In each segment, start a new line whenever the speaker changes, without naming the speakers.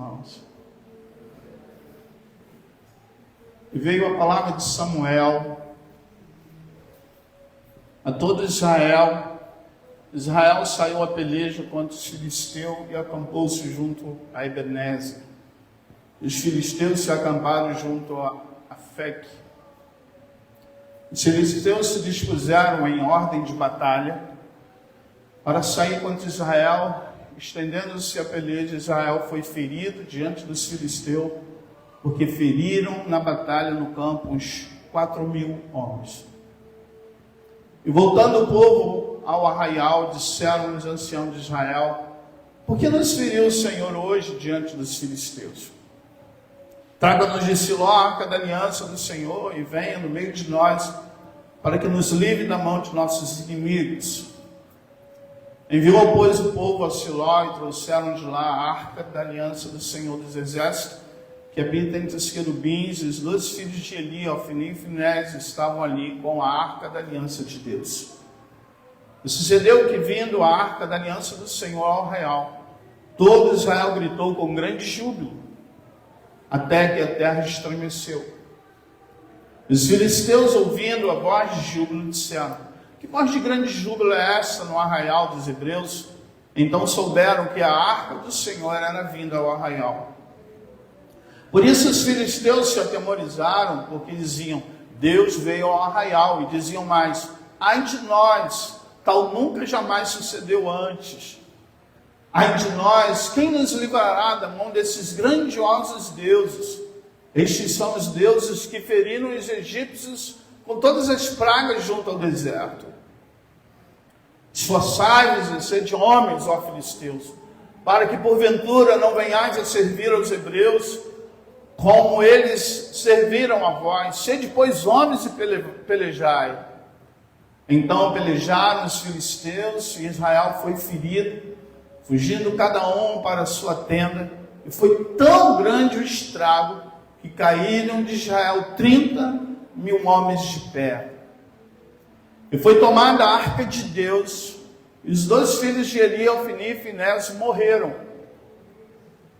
irmãos. E veio a palavra de Samuel a todo Israel. Israel saiu a peleja contra os filisteus e acampou-se junto a Ebenezer. Os filisteus se acamparam junto a Afec. Os filisteus se dispuseram em ordem de batalha para sair contra Israel. Estendendo-se a peleja, Israel foi ferido diante dos filisteus, porque feriram na batalha no campo uns 4.000 homens. E voltando o povo ao arraial, disseram os anciãos de Israel: por que nos feriu o Senhor hoje diante dos filisteus? Traga-nos de Siló a arca da aliança do Senhor e venha no meio de nós, para que nos livre da mão de nossos inimigos. Enviou, pois, o povo a Siló e trouxeram de lá a arca da aliança do Senhor dos Exércitos, que habita entre os querubins, e os 2 filhos de Eli, Ofni e Finés, estavam ali com a arca da aliança de Deus. E sucedeu que, vindo a arca da aliança do Senhor ao arraial, todo Israel gritou com grande júbilo, até que a terra estremeceu. Os filisteus, ouvindo a voz de júbilo, disseram: que voz de grande júbilo é essa no arraial dos hebreus? Então souberam que a arca do Senhor era vinda ao arraial. Por isso os filisteus se atemorizaram, porque diziam: Deus veio ao arraial. E diziam mais: ai de nós, tal nunca jamais sucedeu antes. Ai de nós, quem nos livrará da mão desses grandiosos deuses? Estes são os deuses que feriram os egípcios com todas as pragas junto ao deserto. Esforçai-vos e sede homens, ó filisteus, para que porventura não venhais a servir aos hebreus, como eles serviram a vós. Sede, pois, homens e pelejai. Então pelejaram os filisteus, e Israel foi ferido, fugindo cada um para a sua tenda. E foi tão grande o estrago, que caíram de Israel 30.000 homens de pé. E foi tomada a arca de Deus, e os 2 filhos de Eli, Ofni e Finés, morreram.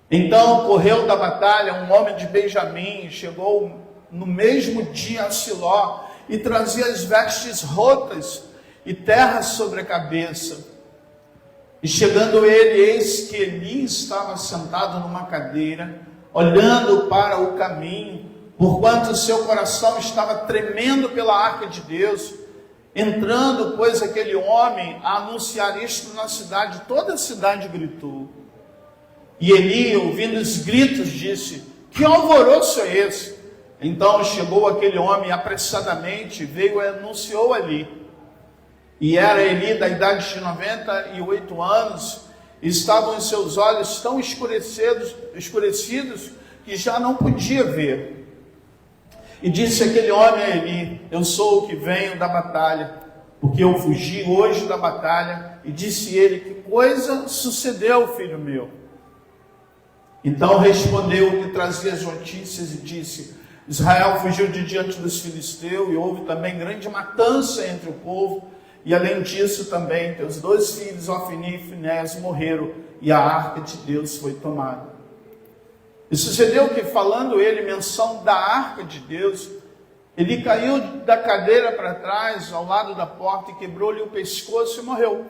Então correu da batalha um homem de Benjamim, chegou no mesmo dia a Siló, e trazia as vestes rotas e terra sobre a cabeça. E chegando ele, eis que Eli estava sentado numa cadeira, olhando para o caminho, porquanto seu coração estava tremendo pela arca de Deus. Entrando, pois, aquele homem a anunciar isto na cidade, toda a cidade gritou. E Eli, ouvindo os gritos, disse: que alvoroço é esse? Então chegou aquele homem apressadamente, veio e anunciou ali. E era Eli da idade de 98 anos, e estavam os seus olhos tão escurecidos que já não podia ver. E disse aquele homem a Eli: eu sou o que venho da batalha, porque eu fugi hoje da batalha. E disse ele: que coisa sucedeu, filho meu? Então respondeu o que trazia as notícias e disse: Israel fugiu de diante dos filisteus, e houve também grande matança entre o povo, e além disso também teus 2 filhos, Ofni e Finés, morreram, e a arca de Deus foi tomada. E sucedeu que, falando ele menção da arca de Deus, ele caiu da cadeira para trás, ao lado da porta, e quebrou-lhe o pescoço e morreu.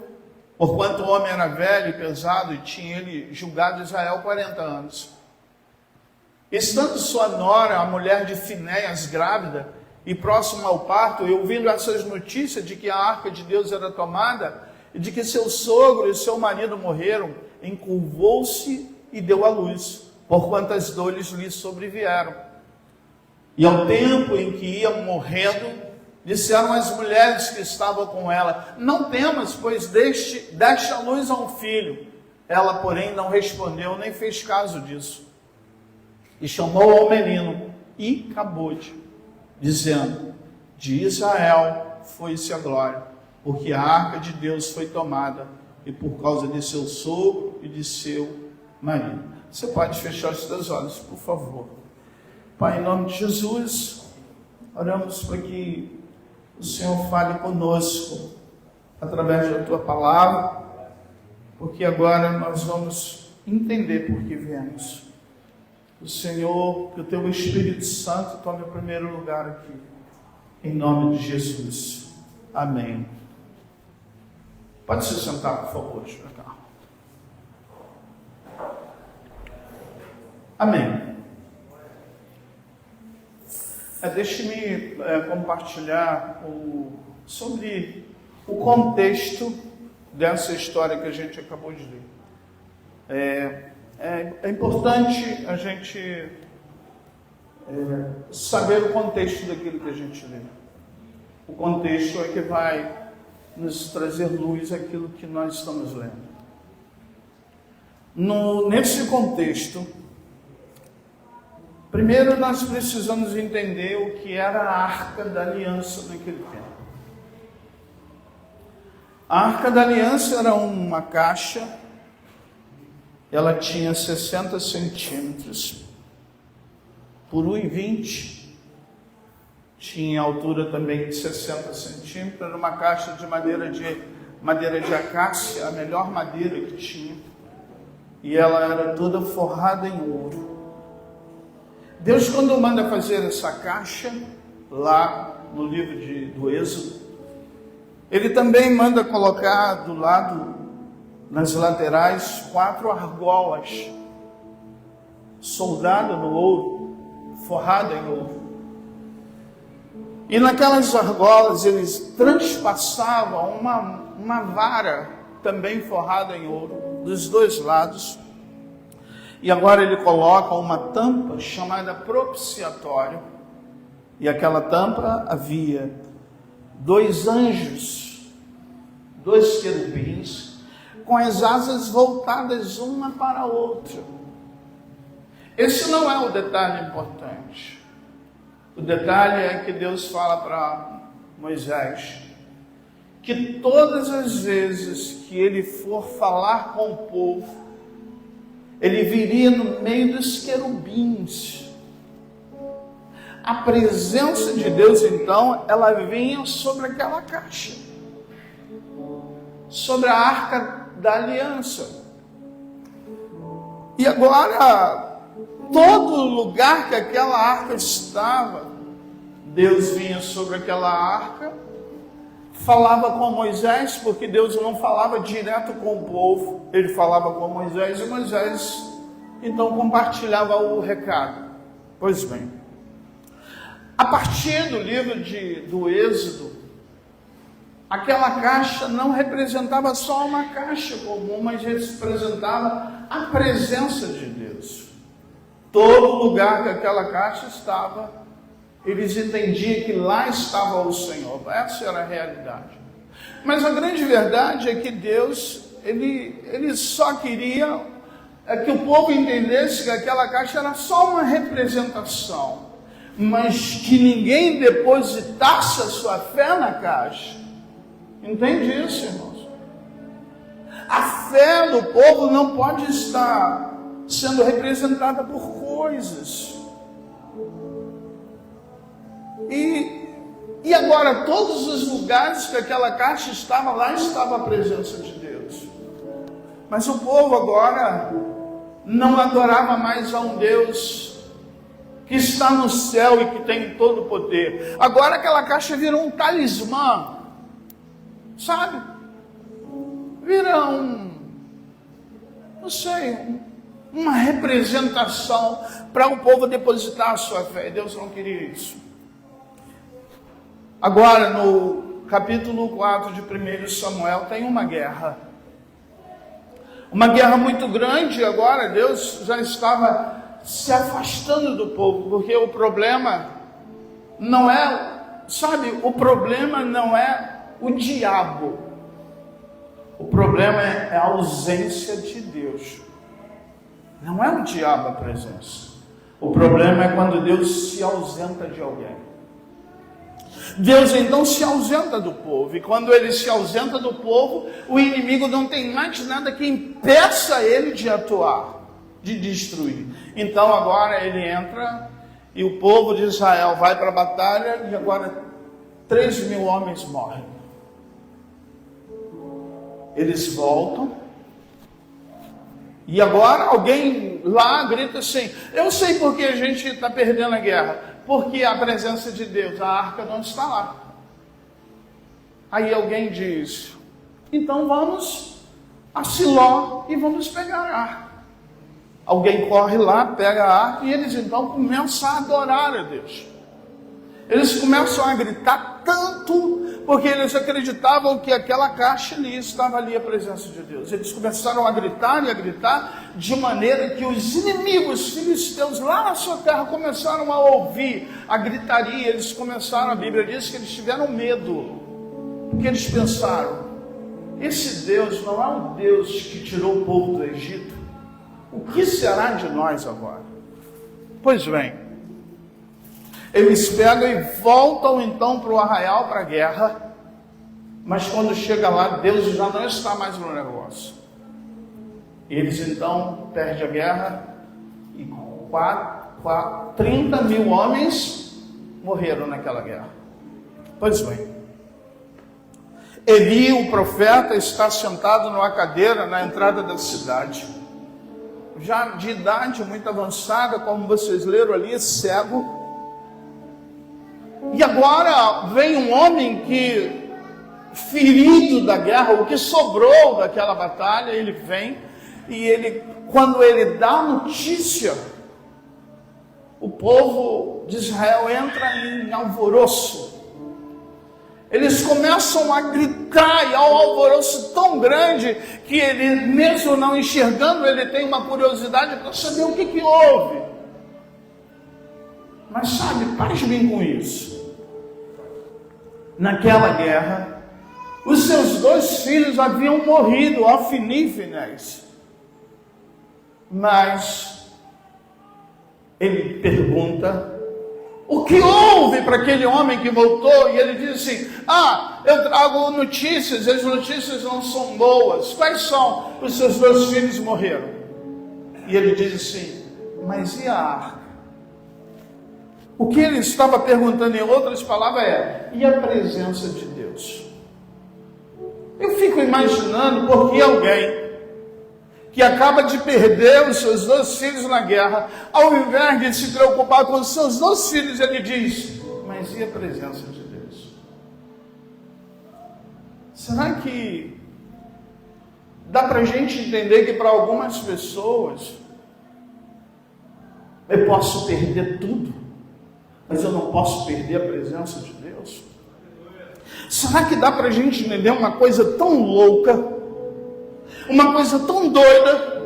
Porquanto o homem era velho e pesado, e tinha ele julgado Israel 40 anos. Estando sua nora, a mulher de Finéias, grávida, e próxima ao parto, e ouvindo essas notícias de que a arca de Deus era tomada, e de que seu sogro e seu marido morreram, encurvou-se e deu à luz, porquanto as dores lhe sobrevieram. E ao tempo em que ia morrendo, disseram as mulheres que estavam com ela: não temas, pois deste à luz a um filho. Ela, porém, não respondeu, nem fez caso disso. E chamou ao menino Icabode, dizendo: de Israel foi-se a glória, porque a arca de Deus foi tomada, e por causa de seu sogro e de seu marido. Você pode fechar os seus olhos, por favor. Pai, em nome de Jesus, oramos para que o Senhor fale conosco através da tua palavra, porque agora nós vamos entender por que viemos. o Senhor, que o teu Espírito Santo tome o primeiro lugar aqui. Em nome de Jesus. Amém. Pode se sentar, por favor, cá. Amém. Deixe-me compartilhar sobre o contexto dessa história que a gente acabou de ler. É importante a gente saber o contexto daquilo que a gente lê. O contexto é que vai nos trazer luz àquilo que nós estamos lendo. Nesse contexto, primeiro nós precisamos entender o que era a Arca da Aliança naquele tempo. A Arca da Aliança era uma caixa, ela tinha 60 centímetros por 1,20, tinha altura também de 60 centímetros, era uma caixa de madeira de acácia, a melhor madeira que tinha, e ela era toda forrada em ouro. Deus, quando manda fazer essa caixa, lá no livro do Êxodo, Ele também manda colocar do lado, nas laterais, 4 argolas, soldada no ouro, forrada em ouro. E naquelas argolas eles transpassavam uma vara também forrada em ouro, dos dois lados. E agora ele coloca uma tampa chamada propiciatório. E aquela tampa havia 2 anjos, 2 querubins, com as asas voltadas uma para a outra. Esse não é o detalhe importante. O detalhe é que Deus fala para Moisés que todas as vezes que ele for falar com o povo, ele viria no meio dos querubins. A presença de Deus, então, ela vinha sobre aquela caixa, sobre a Arca da Aliança. E agora, todo lugar que aquela arca estava, Deus vinha sobre aquela arca, falava com Moisés, porque Deus não falava direto com o povo, ele falava com Moisés, e Moisés então compartilhava o recado. Pois bem, a partir do livro do Êxodo, aquela caixa não representava só uma caixa comum, mas representava a presença de Deus. Todo lugar que aquela caixa estava, eles entendiam que lá estava o Senhor. Essa era a realidade. Mas a grande verdade é que Deus, ele só queria que o povo entendesse que aquela caixa era só uma representação, mas que ninguém depositasse a sua fé na caixa. Entende isso, irmãos? A fé do povo não pode estar sendo representada por coisas. E agora, todos os lugares que aquela caixa estava, lá estava a presença de Deus. Mas o povo agora não adorava mais a um Deus que está no céu e que tem todo o poder. Agora aquela caixa virou um talismã, sabe? Vira uma representação para o povo depositar a sua fé. Deus não queria isso. Agora, no capítulo 4 de 1 Samuel, tem uma guerra. Uma guerra muito grande. Agora Deus já estava se afastando do povo, porque o problema não é, o problema não é o diabo. O problema é a ausência de Deus. Não é o diabo a presença. O problema é quando Deus se ausenta de alguém. Deus então se ausenta do povo, e quando ele se ausenta do povo, o inimigo não tem mais nada que impeça ele de atuar, de destruir. Então agora ele entra, e o povo de Israel vai para a batalha, e agora 3.000 homens morrem. Eles voltam, E agora alguém lá grita assim: eu sei por que a gente está perdendo a guerra. Porque a presença de Deus, a arca não está lá. Aí alguém diz: então vamos a Siló e vamos pegar a arca. Alguém corre lá, pega a arca e eles então começam a adorar a Deus. Eles começam a gritar tanto, porque eles acreditavam que aquela caixa ali estava ali a presença de Deus. Eles começaram a gritar e a gritar, de maneira que os inimigos filisteus lá na sua terra começaram a ouvir a gritaria. Eles começaram, a Bíblia diz que eles tiveram medo, porque eles pensaram: esse Deus não é o Deus que tirou o povo do Egito. O que será de nós agora? Pois bem, eles pegam e voltam então para o arraial, para a guerra, mas quando chega lá, Deus já não está mais no negócio. Eles então perdem a guerra e 30 mil homens morreram naquela guerra. Pois bem, Eli, o profeta, está sentado numa cadeira na entrada da cidade, já de idade muito avançada, como vocês leram ali, cego. E agora vem um homem que, ferido da guerra, o que sobrou daquela batalha, ele vem e quando ele dá a notícia, o povo de Israel entra em alvoroço. Eles começam a gritar, e há um alvoroço tão grande que ele, mesmo não enxergando, ele tem uma curiosidade para saber o que houve. Mas sabe, pasmem com isso. Naquela guerra, os seus 2 filhos haviam morrido, Ofni e Finéis. Mas ele pergunta o que houve para aquele homem que voltou, e ele diz assim: eu trago notícias, as notícias não são boas. Quais são? Os seus 2 filhos morreram. E ele diz assim: mas e a arca? O que ele estava perguntando, em outras palavras, e a presença de Deus? Eu fico imaginando porque alguém que acaba de perder os seus 2 filhos na guerra, ao invés de se preocupar com os seus 2 filhos, ele diz: mas e a presença de Deus? Será que dá para a gente entender que para algumas pessoas eu posso perder tudo, mas eu não posso perder a presença de Deus? Será que dá para a gente entender uma coisa tão louca, uma coisa tão doida,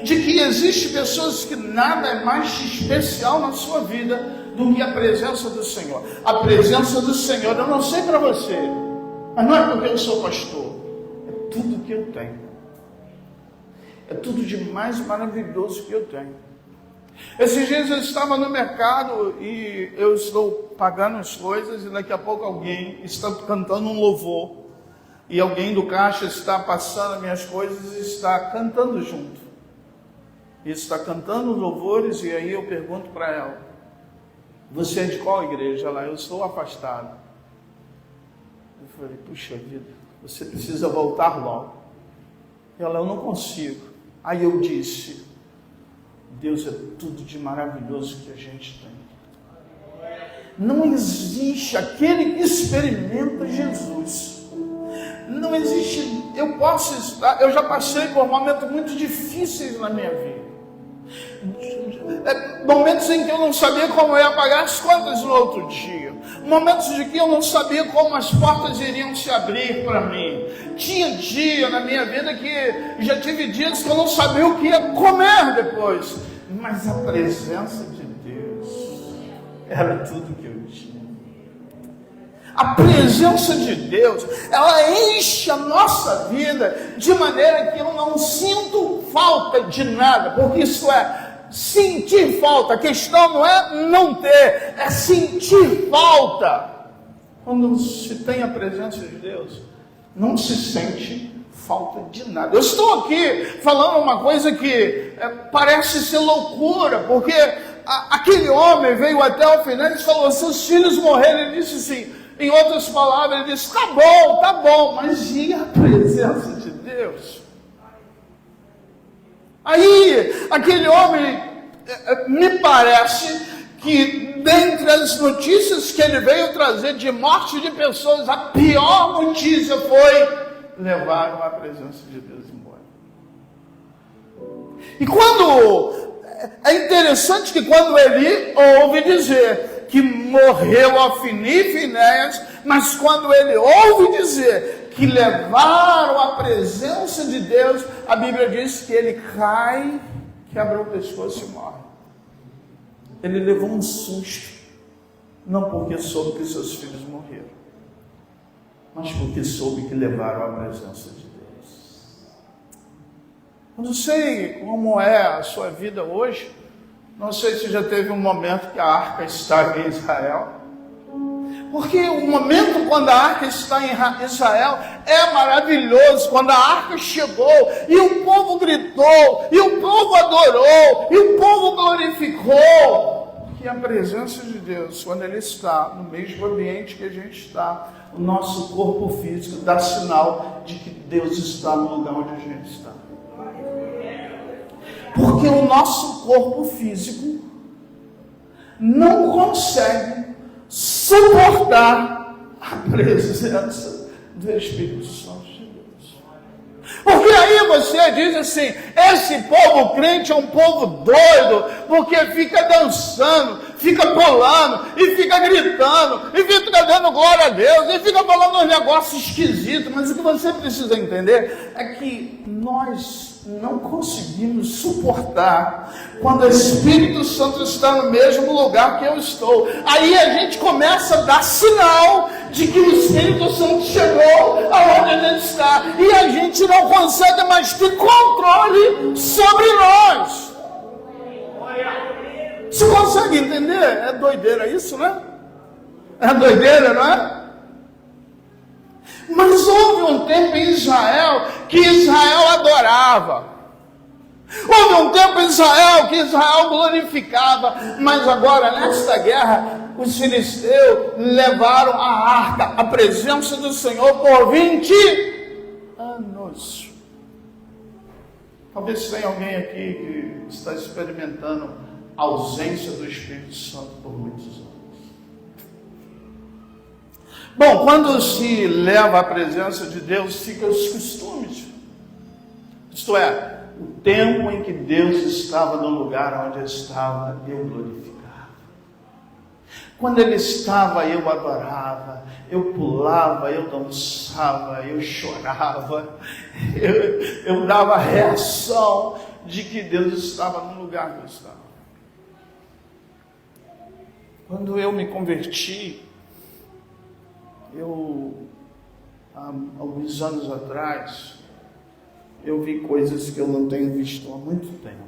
de que existe pessoas que nada é mais especial na sua vida do que a presença do Senhor? A presença do Senhor, eu não sei para você, mas não é porque eu sou pastor, é tudo que eu tenho, é tudo de mais maravilhoso que eu tenho. Esses dias eu estava no mercado e eu estou pagando as coisas e daqui a pouco alguém está cantando um louvor e alguém do caixa está passando as minhas coisas e está cantando junto. E está cantando louvores e aí eu pergunto para ela: você é de qual igreja? Ela: eu estou afastado. Eu falei: puxa vida, você precisa voltar logo. Ela: eu não consigo. Aí eu disse: Deus é tudo de maravilhoso que a gente tem. Não existe aquele que experimenta Jesus. Não existe. Eu já passei por momentos muito difíceis na minha vida. Momentos em que eu não sabia como eu ia pagar as contas no outro dia. Momentos de que eu não sabia como as portas iriam se abrir para mim. Tinha dia na minha vida que já tive dias que eu não sabia o que ia comer depois. Mas a presença de Deus era tudo que eu tinha. A presença de Deus, ela enche a nossa vida de maneira que eu não sinto falta de nada, porque isso é sentir falta. A questão não é não ter, é sentir falta. Quando se tem a presença de Deus, não se sente falta de nada. Eu estou aqui falando uma coisa que parece ser loucura, porque aquele homem veio até o final e falou: seus filhos morreram. Ele disse assim, em outras palavras, ele disse: tá bom, mas e a presença de Deus? Aí, aquele homem, me parece que dentre as notícias que ele veio trazer de morte de pessoas, a pior notícia foi levaram a presença de Deus embora. E é interessante que quando ele ouve dizer que morreu Ofni e Finéias, mas quando ele ouve dizer que levaram a presença de Deus, a Bíblia diz que ele cai, quebra o pescoço e morre. Ele levou um susto, não porque soube que seus filhos morreram, mas porque soube que levaram a presença de Deus. Eu não sei como é a sua vida hoje, não sei se já teve um momento que a arca estava em Israel, porque o momento quando a arca está em Israel é maravilhoso, quando a arca chegou e o povo gritou, e o povo adorou, e o povo glorificou, que a presença de Deus, quando Ele está no mesmo ambiente que a gente está, o nosso corpo físico dá sinal de que Deus está no lugar onde a gente está. Porque o nosso corpo físico não consegue suportar a presença do Espírito Santo de Deus. Porque aí você diz assim, esse povo crente é um povo doido, porque fica dançando, fica pulando, e fica gritando, e fica dando glória a Deus, e fica falando uns negócios esquisitos. Mas o que você precisa entender é que nós não conseguimos suportar quando o Espírito Santo está no mesmo lugar que eu estou. Aí a gente começa a dar sinal de que o Espírito Santo chegou aonde a gente está, e a gente não consegue mais ter controle sobre nós. Você consegue entender? É doideira isso, né? É doideira, não é? Mas houve um tempo em Israel que Israel adorava. Houve um tempo em Israel que Israel glorificava. Mas agora, nesta guerra, os filisteus levaram a arca, a presença do Senhor, por 20 anos. Talvez tenha alguém aqui que está experimentando a ausência do Espírito Santo por muitos anos. Bom, quando se leva a presença de Deus, ficam os costumes. Isto é, o tempo em que Deus estava no lugar onde eu estava, eu glorificava. Quando Ele estava, eu adorava, eu pulava, eu dançava, eu chorava, eu dava reação de que Deus estava no lugar que eu estava. Quando eu me converti, há alguns anos atrás, eu vi coisas que eu não tenho visto há muito tempo.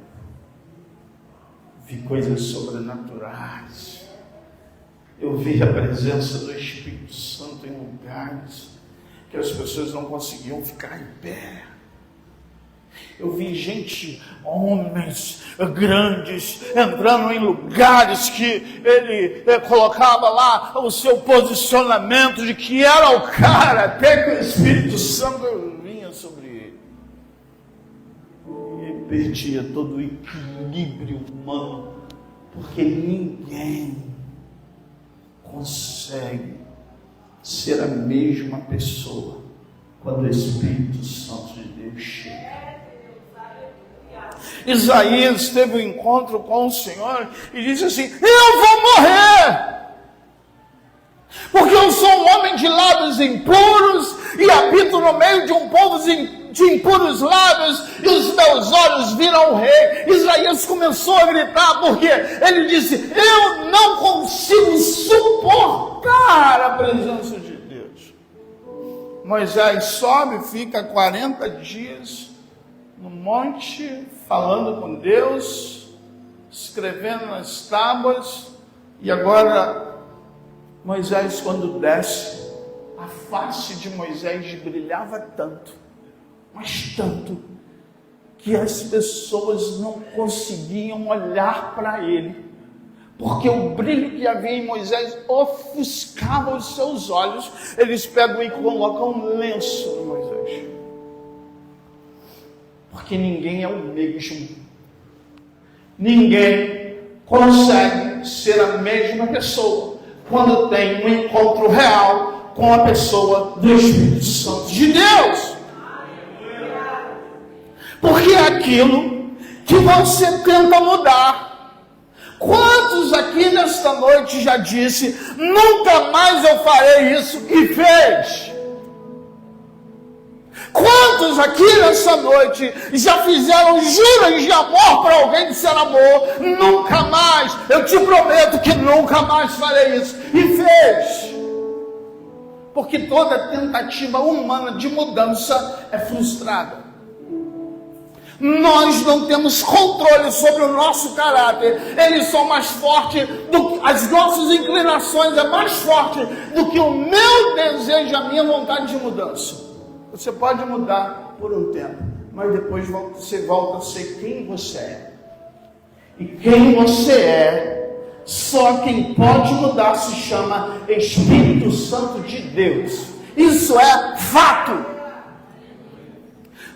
Vi coisas sobrenaturais. Eu vi a presença do Espírito Santo em lugares que as pessoas não conseguiam ficar em pé. Eu vi gente, homens grandes, entrando em lugares que ele colocava lá o seu posicionamento de que era o cara, até que o Espírito Santo vinha sobre ele. E ele perdia todo o equilíbrio humano, porque ninguém consegue ser a mesma pessoa quando o Espírito Santo de Deus chega. Isaías teve um encontro com o Senhor e disse assim: eu vou morrer, porque eu sou um homem de lábios impuros e habito no meio de um povo de impuros lábios, e os meus olhos viram o rei. Isaías começou a gritar, porque ele disse: eu não consigo suportar a presença de Deus. Moisés sobe, fica 40 dias no monte, falando com Deus, escrevendo nas tábuas. E agora Moisés, quando desce, a face de Moisés brilhava tanto, mas tanto, que as pessoas não conseguiam olhar para ele, porque o brilho que havia em Moisés ofuscava os seus olhos. Eles pegam e colocam um lenço em Moisés, porque que ninguém é o mesmo. Ninguém consegue ser a mesma pessoa quando tem um encontro real com a pessoa do Espírito Santo de Deus. Porque é aquilo que você tenta mudar. Quantos aqui nesta noite já disse, nunca mais eu farei isso, e fez? Quantos aqui nessa noite já fizeram juras de amor para alguém, disseram amor, nunca mais, eu te prometo que nunca mais farei isso, e fez? Porque toda tentativa humana de mudança é frustrada. Nós não temos controle sobre o nosso caráter. Eles são mais fortes as nossas inclinações é mais forte do que o meu desejo, a minha vontade de mudança. Você pode mudar por um tempo, mas depois você volta a ser quem você é. E quem você é, só quem pode mudar se chama Espírito Santo de Deus. Isso é fato.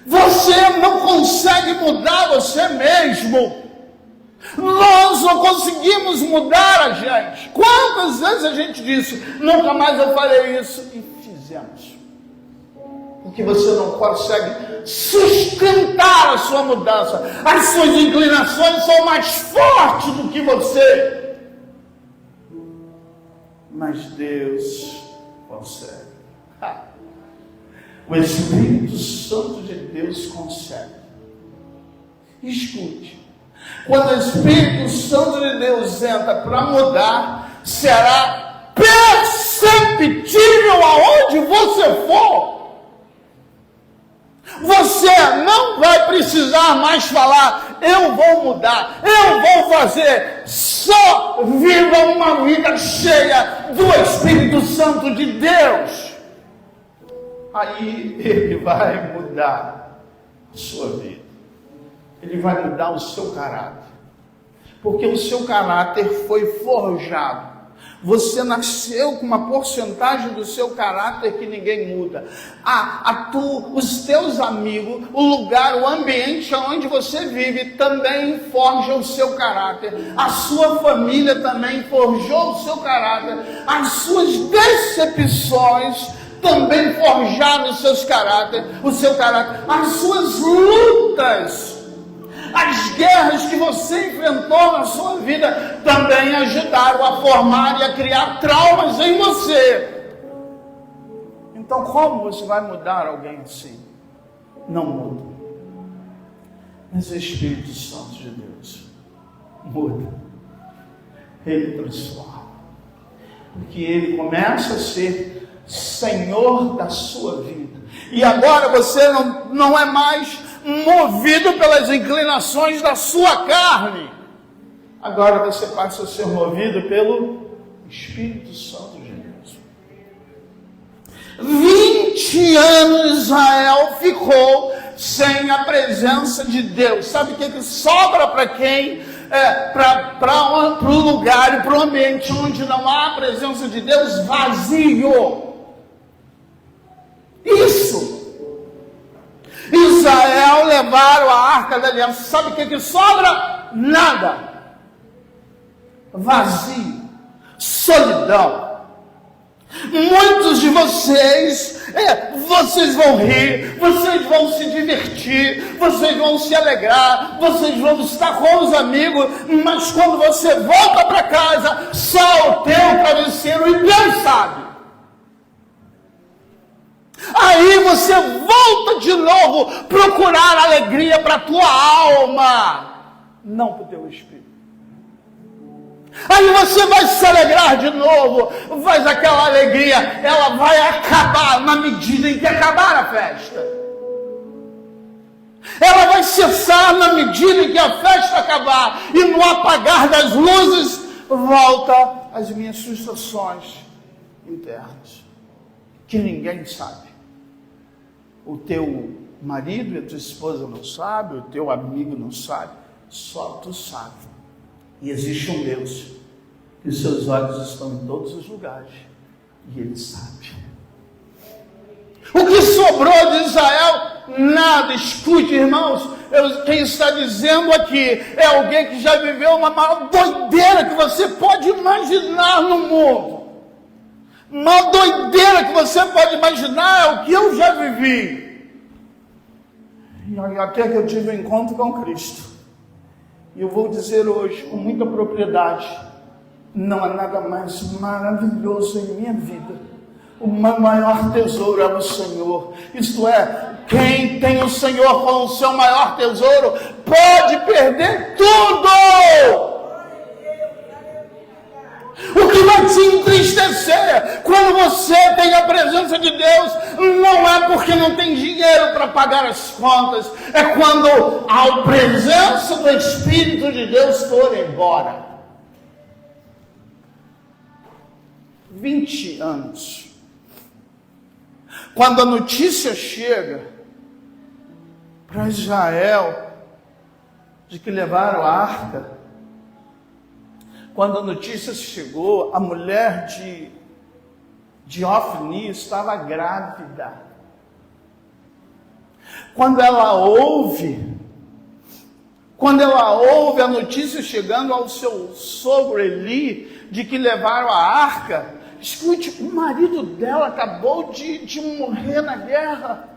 Você não consegue mudar você mesmo. Nós não conseguimos mudar a gente. Quantas vezes a gente disse, nunca mais eu farei isso, e fizemos. Porque você não consegue sustentar a sua mudança. As suas inclinações são mais fortes do que você. Mas Deus consegue. O Espírito Santo de Deus consegue. Escute. Quando o Espírito Santo de Deus entra para mudar, será perceptível aonde você for. Você não vai precisar mais falar, eu vou mudar, eu vou fazer. Só viva uma vida cheia do Espírito Santo de Deus. Aí Ele vai mudar a sua vida. Ele vai mudar o seu caráter. Porque o seu caráter foi forjado. Você nasceu com uma porcentagem do seu caráter que ninguém muda. Os teus amigos, o lugar, o ambiente onde você vive também forja o seu caráter. A sua família também forjou o seu caráter. As suas decepções também forjaram o seu caráter. As suas lutas, as guerras que você enfrentou na sua vida também ajudaram a formar e a criar traumas em você. Então, como você vai mudar alguém assim? Não muda. Mas o Espírito Santo de Deus muda. Ele transforma. Porque Ele começa a ser Senhor da sua vida. E agora você não é mais movido pelas inclinações da sua carne. Agora você passa a ser movido pelo Espírito Santo de Deus. 20 anos Israel ficou sem a presença de Deus. Sabe o que sobra para quem? Para o lugar e para o ambiente onde não há a presença de Deus? Vazio. Isso. Israel levaram a arca da aliança. Sabe o que sobra? Nada. Vazio. Solidão. Muitos de vocês vão rir, vocês vão se divertir, vocês vão se alegrar, vocês vão estar com os amigos, mas quando você volta para casa, só o teu travesseiro e Deus sabe. Aí você volta de novo procurar alegria para a tua alma, não para o teu espírito. Aí você vai se alegrar de novo, mas aquela alegria, ela vai acabar na medida em que acabar a festa. Ela vai cessar na medida em que a festa acabar, e no apagar das luzes, volta as minhas frustrações internas, que ninguém sabe. O teu marido e a tua esposa não sabem, o teu amigo não sabe, só tu sabe. E existe um Deus, que os seus olhos estão em todos os lugares, e Ele sabe. O que sobrou de Israel? Nada. Escute, irmãos, quem está dizendo aqui é alguém que já viveu uma maior doideira que você pode imaginar no mundo. Uma doideira que você pode imaginar é o que eu já vivi. E até que eu tive um encontro com Cristo. E eu vou dizer hoje, com muita propriedade, não há nada mais maravilhoso em minha vida. O meu maior tesouro é o Senhor. Isto é, quem tem o Senhor como o seu maior tesouro, pode perder tudo. O que vai te entristecer quando você tem a presença de Deus, não é porque não tem dinheiro para pagar as contas, é quando a presença do Espírito de Deus for embora. 20 anos. Quando a notícia chega para Israel de que levaram a arca, quando a notícia chegou, a mulher de Ofni estava grávida. Quando ela ouve a notícia chegando ao seu sogro Eli de que levaram a arca, escute, o marido dela acabou de morrer na guerra.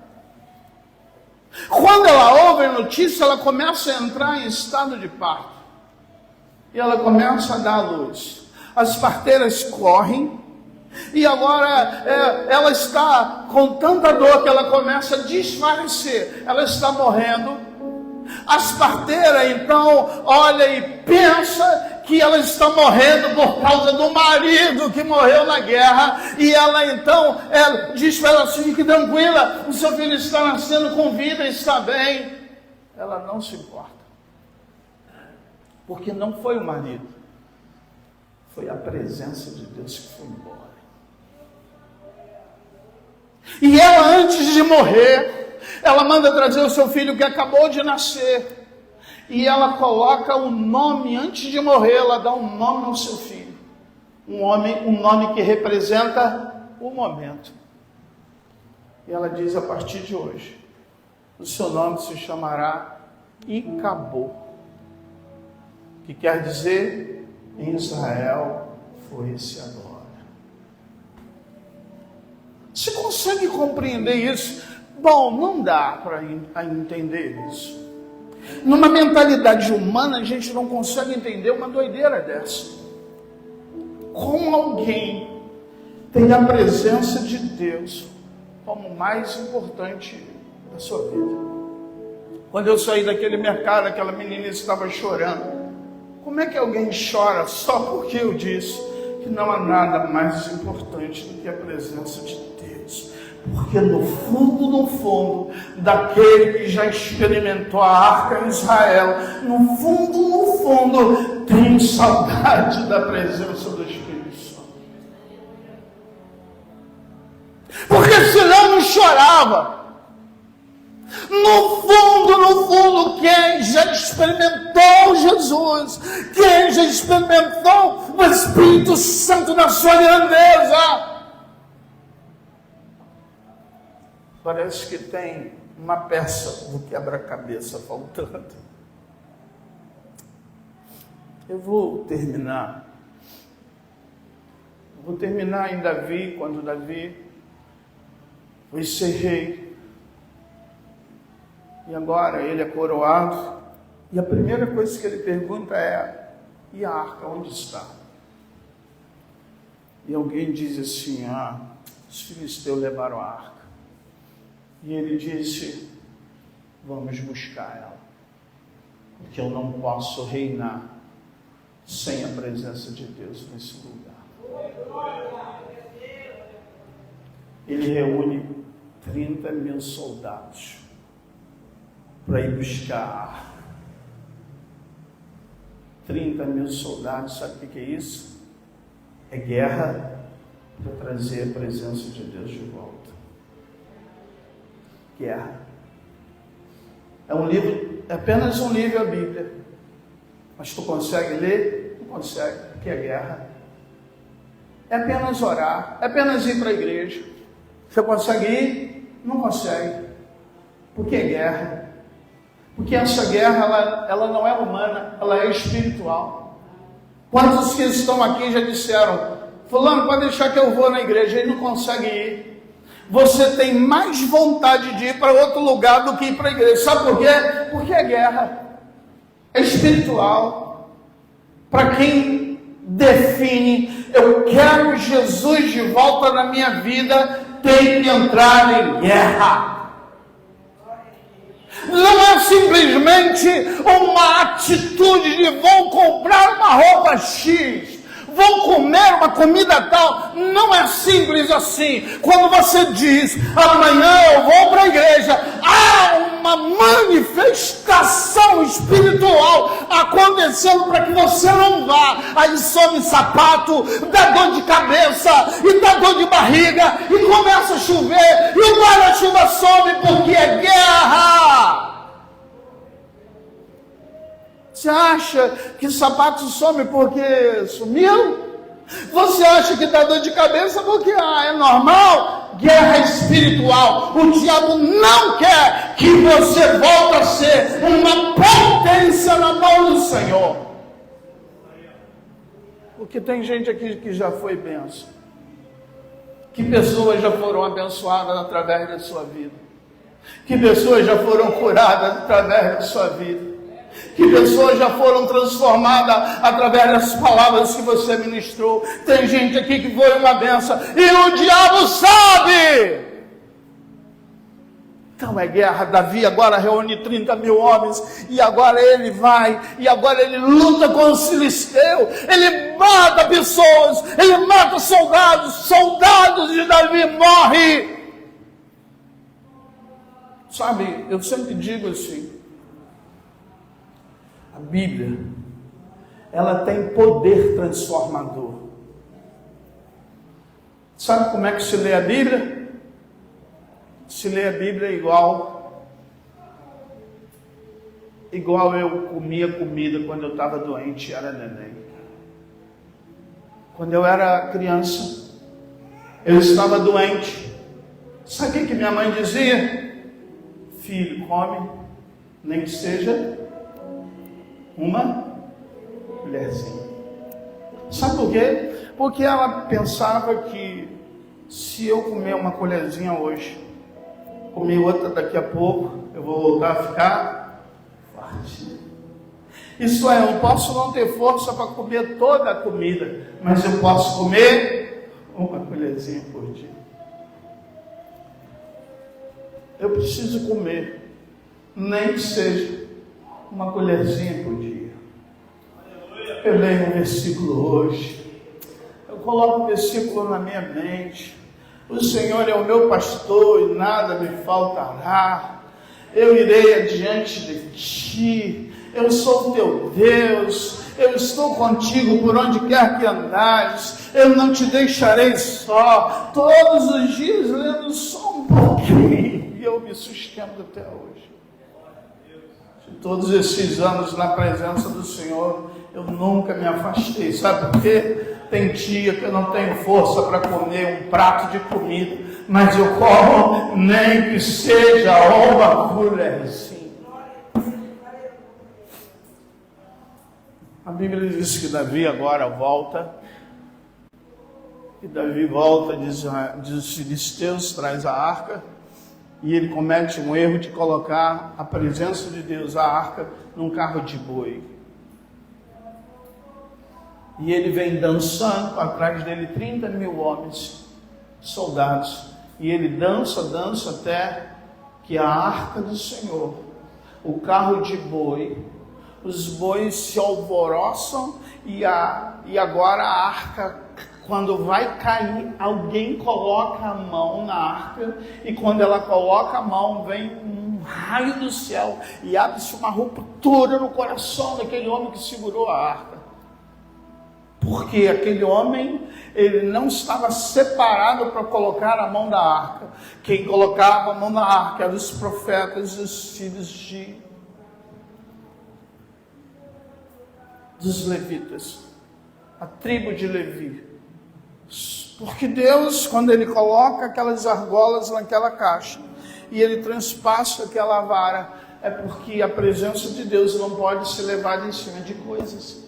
Quando ela ouve a notícia, ela começa a entrar em estado de parto. E ela começa a dar à luz. As parteiras correm. E agora ela está com tanta dor que ela começa a desfalecer. Ela está morrendo. As parteiras então olha e pensa que ela está morrendo por causa do marido que morreu na guerra. E ela então diz para ela: fique tranquila, o seu filho está nascendo com vida, está bem. Ela não se importa. Porque não foi o marido, foi a presença de Deus que foi embora. E ela, antes de morrer, ela manda trazer o seu filho que acabou de nascer. E ela coloca o nome, antes de morrer, ela dá um nome ao seu filho. Um nome que representa o momento. E ela diz: a partir de hoje, o seu nome se chamará Icabô. Que quer dizer, em Israel foi-se agora. Você consegue compreender isso? Bom, não dá para entender isso. Numa mentalidade humana, a gente não consegue entender uma doideira dessa. Como alguém tem a presença de Deus como o mais importante da sua vida. Quando eu saí daquele mercado, aquela menina estava chorando. Como é que alguém chora só porque eu disse que não há nada mais importante do que a presença de Deus? Porque no fundo, daquele que já experimentou a arca em Israel, no fundo, tem saudade da presença do Espírito Santo. Porque senão não chorava. No fundo, quem já experimentou Jesus, quem já experimentou o Espírito Santo na sua grandeza, parece que tem uma peça do quebra-cabeça faltando. Eu vou terminar em Davi, quando Davi foi ser rei. E agora ele é coroado. E a primeira coisa que ele pergunta é: e a arca, onde está? E alguém diz assim: os filisteus levaram a arca. E ele disse: vamos buscar ela. Porque eu não posso reinar sem a presença de Deus nesse lugar. Ele reúne 30.000 soldados para ir buscar a arca. 30.000 soldados, sabe o que é isso? É guerra para trazer a presença de Deus de volta. Guerra. É apenas um livro, a Bíblia. Mas tu consegue ler? Não consegue, porque é guerra. É apenas orar, é apenas ir para a igreja. Você consegue ir? Não consegue, porque é guerra. Porque essa guerra, ela não é humana, ela é espiritual. Quantos que estão aqui já disseram, fulano, pode deixar que eu vou na igreja, ele não consegue ir. Você tem mais vontade de ir para outro lugar do que ir para a igreja. Sabe por quê? Porque é guerra. É espiritual. Para quem define, eu quero Jesus de volta na minha vida, tem que entrar em guerra. Não é simplesmente uma atitude de vou comprar uma roupa X, vou comer uma comida tal. Não é simples assim. Quando você diz, amanhã eu vou para a igreja, há uma manifestação espiritual acontecendo para que você não vá. Aí some sapato, dá dor de cabeça, e dá dor de barriga, e começa a chover, e o guarda-chuva some porque é guerra. Você acha que sapato some porque sumiu? Você acha que dá dor de cabeça porque é normal? Guerra espiritual. O diabo não quer que você volte a ser uma potência na mão do Senhor. Porque tem gente aqui que já foi benção. Que pessoas já foram abençoadas através da sua vida. Que pessoas já foram curadas através da sua vida. Que pessoas já foram transformadas através das palavras que você ministrou. Tem gente aqui que foi uma benção e o diabo sabe. Então é guerra. Davi agora reúne 30 mil homens e agora ele vai e agora ele luta com os filisteus. Ele mata pessoas, ele mata soldados de Davi morrem. Sabe, eu sempre digo assim, a Bíblia, ela tem poder transformador. Sabe como é que se lê a Bíblia? Se lê a Bíblia igual eu comia comida quando eu estava doente, era neném. Quando eu era criança, eu estava doente. Sabe o que minha mãe dizia? Filho, come, nem que seja uma colherzinha. Sabe por quê? Porque ela pensava que se eu comer uma colherzinha hoje, comer outra daqui a pouco, eu vou voltar a ficar forte. Isso é, eu posso não ter força para comer toda a comida, mas eu posso comer uma colherzinha por dia. Eu preciso comer, nem que seja uma colherzinha por dia. Eu leio um versículo hoje, eu coloco um versículo na minha mente. O Senhor é o meu pastor e nada me faltará. Eu irei adiante de ti. Eu sou o teu Deus. Eu estou contigo por onde quer que andares. Eu não te deixarei só. Todos os dias lendo só um pouquinho e eu me sustento até hoje. Todos esses anos na presença do Senhor, eu nunca me afastei. Sabe por quê? Tem dia que eu não tenho força para comer um prato de comida, mas eu como nem que seja uma colherzinha. A Bíblia diz que Davi agora volta, e Davi volta, diz os filisteus, traz a arca, e ele comete um erro de colocar a presença de Deus, a arca, num carro de boi. E ele vem dançando, atrás dele 30 mil homens, soldados. E ele dança até que a arca do Senhor, o carro de boi, os bois se alvoroçam e agora a arca, quando vai cair, alguém coloca a mão na arca, e quando ela coloca a mão, vem um raio do céu e abre-se uma ruptura no coração daquele homem que segurou a arca. Porque aquele homem, ele não estava separado para colocar a mão da arca. Quem colocava a mão na arca eram os profetas e os filhos dos levitas, a tribo de Levi. Porque Deus, quando ele coloca aquelas argolas naquela caixa e ele transpassa aquela vara, é porque a presença de Deus não pode ser levada em cima de coisas.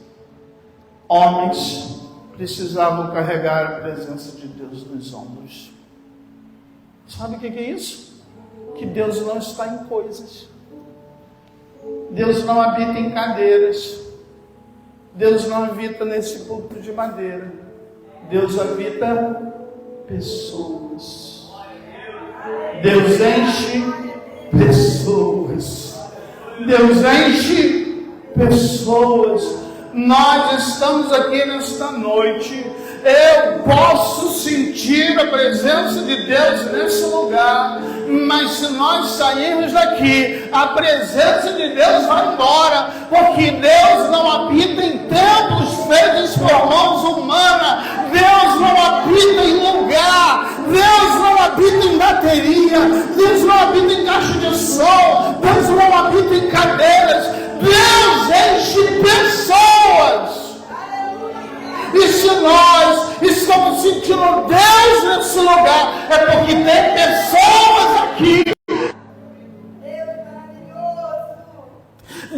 Homens precisavam carregar a presença de Deus nos ombros. Sabe o que é isso? Que Deus não está em coisas. Deus não habita em cadeiras. Deus não habita nesse púlpito de madeira. Deus habita pessoas. Deus enche pessoas. Deus enche pessoas. Nós estamos aqui nesta noite. Eu posso sentir a presença de Deus nesse lugar, mas se nós sairmos daqui, a presença de Deus vai embora, porque Deus não habita em templos feitos por mãos humanas. Deus não habita em lugar. Deus não habita em bateria. Deus não habita em caixa de som. Deus não habita em cadeiras. Deus enche pessoas. E se nós estamos sentindo Deus nesse lugar, é porque tem pessoas aqui.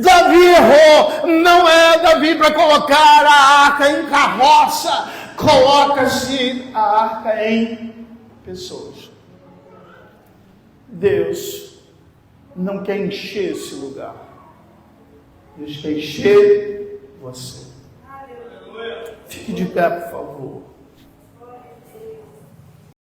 Davi errou. Não é Davi para colocar a arca em carroça. Coloca-se a arca em pessoas. Deus não quer encher esse lugar. Deus quer encher você. Fique de pé, por favor.